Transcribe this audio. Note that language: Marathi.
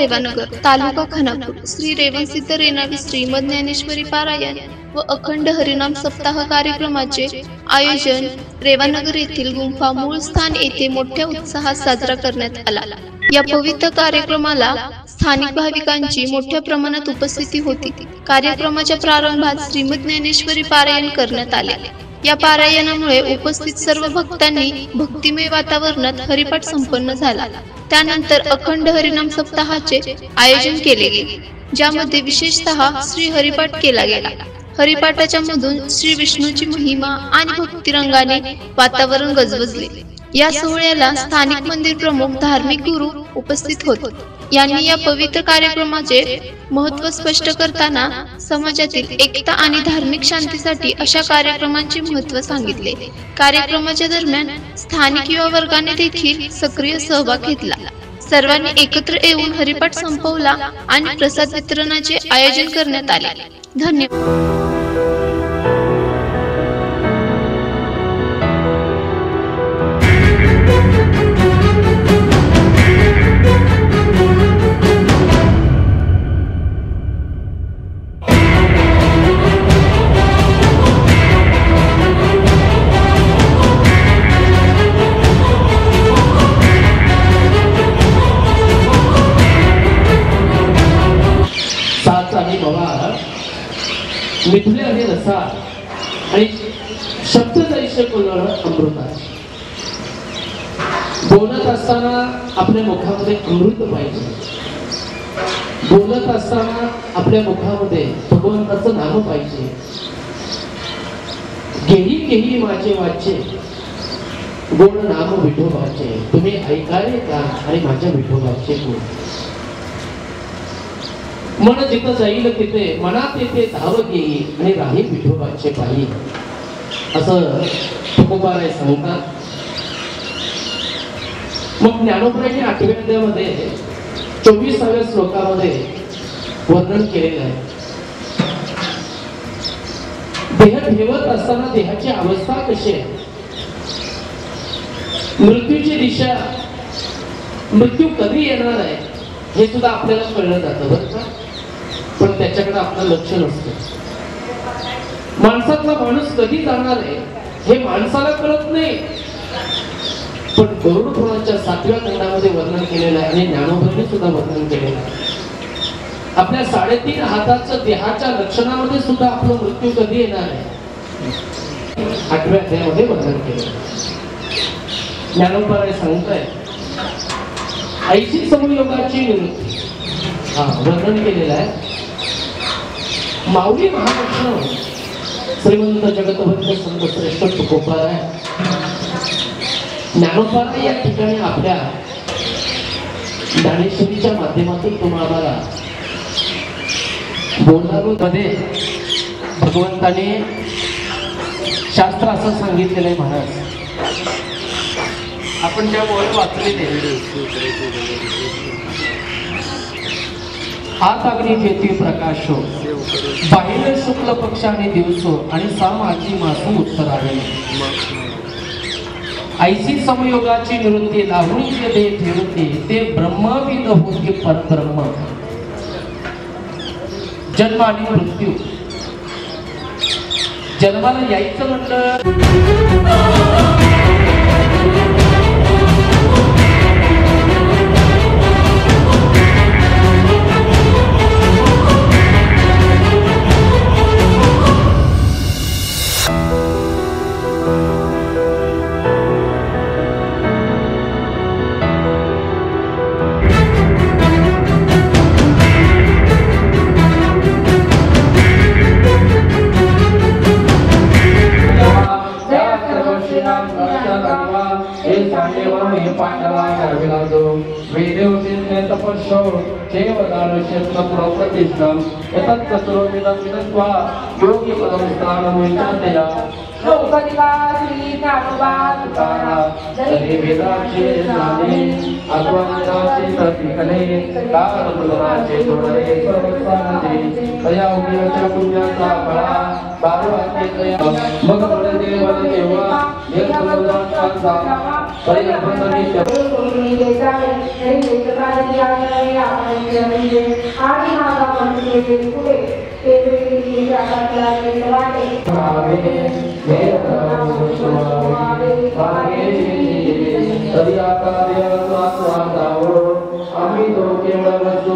रेवानगर तालुका खानापूर श्री रेवणसिद्ध रेणावी श्रीमद ज्ञानेश्वरी पारायण व अखंड हरिनाम सप्ताह कार्यक्रमाचे आयोजन रेवानगर येथील गुंफा मूळ स्थान येथे मोठ्या उत्साहात साजरा करण्यात आला। या पवित्र कार्यक्रमाला स्थानिक भाविकांची मोठ्या प्रमाणात उपस्थिती होती। कार्यक्रमाच्या प्रारंभात श्रीमद ज्ञानेश्वरी पारायण करण्यात आले। या पारायणामुळे उपस्थित सर्व भक्तांनी भक्तिमय वातावरणात हरिपाठ संपन्न झाला। त्यानंतर अखंड हरिनाम सप्ताहाचे आयोजन केले गेले, ज्यामध्ये विशेषतः श्री हरिपाठ केला गेला। हरिपाठाच्या मधून श्री विष्णूची महिमा आणि भक्तिरंगाने वातावरण गजबजले। या सोहळ्याला स्थानिक मंदिर प्रमुख धार्मिक गुरु उपस्थित होते। यांनी या पवित्र कार्यक्रमाचे महत्त्व स्पष्ट करताना समाजातील एकता आणि धार्मिक शांतीसाठी अशा कार्यक्रमांचे महत्त्व सांगितले। कार्यक्रमाच्या दरम्यान स्थानिक युवा वर्गाने देखील सक्रिय सहभाग घेतला। सर्वांनी एकत्र येऊन हरिपाठ संपवला आणि प्रसाद वितरणाचे आयोजन करण्यात आले। धन्यवाद। मिथुले आणि रसा आणि शब्द जैसे बोलणं अमृत आहे। बोलत असताना आपल्या मुखामध्ये अमृत पाहिजे। बोलत असताना आपल्या मुखामध्ये भगवंताचं नाम पाहिजे। गेली गेली माझे वाचे गोड नाम विठोबाचे, तुम्ही ऐकाले का आणि माझ्या विठोबाचे गुण। मन जिथं जाईल तिथे मनात येते धाव घेई आणि राही विठोबाचे पायी, असं तुकोबाराय सांगतात। मग ज्ञानोबरांनी 8व्या अध्यायामध्ये 24व्या श्लोकामध्ये वर्णन केलेलं आहे। देह ठेवत असताना देहाची अवस्था कशी आहे, मृत्यूची दिशा, मृत्यू कधी येणार आहे हे सुद्धा आपल्याला कळलं जातं बरं का, पण त्याच्याकडे आपलं लक्ष नसतं। माणसातला माणूस कधी जाणार आहे हे माणसाला कळत नाही, पण गरुड पुराणाच्या 7व्या खंडामध्ये वर्णन केलेलं आहे आणि ज्ञानोबरांनी सुद्धा वर्णन केलेलं आहे। आपल्या 3.5 हाताच्या देहाच्या लक्षणामध्ये सुद्धा आपलं मृत्यू कधी येणार आहे 8व्या अध्यायामध्ये वर्णन केलेलं आहे। ज्ञानोबराय सांगताय ऐशी समयोगाची निवृत्ती वर्णन केलेलं आहे। माऊली महाराष्ट्र श्रीमंत जगतवंत संत श्रेष्ठ तुकोबाराय ज्ञानोबाराय या ठिकाणी आपल्या ज्ञानेश्वरीच्या माध्यमातून तुम्हाला बोलणारोमध्ये भगवंताने शास्त्र असं सांगितलेलं आहे। महाराज आपण ज्या बोल वाचलेले हात अग्नी ज्योती प्रकाशो बाहेर शुक्ल पक्ष आणि दिवसो आणि सामाची मासू उत्तरावे ऐसी समयोगाची निवृत्ती लावणी जे दे ठेवते ते ब्रह्मविद होते परब्रह्म। जन्म आणि मृत्यू, जन्माला यायचं म्हटलं शिकले काल तुलनाचे थोडे संसारते तया उगीच्या पुण्याचा फळा बारू वाक्य मग बोलते वन तेव्हा एक समुद्राचा परिवर्तनी आम्ही तो केवळ वस्तू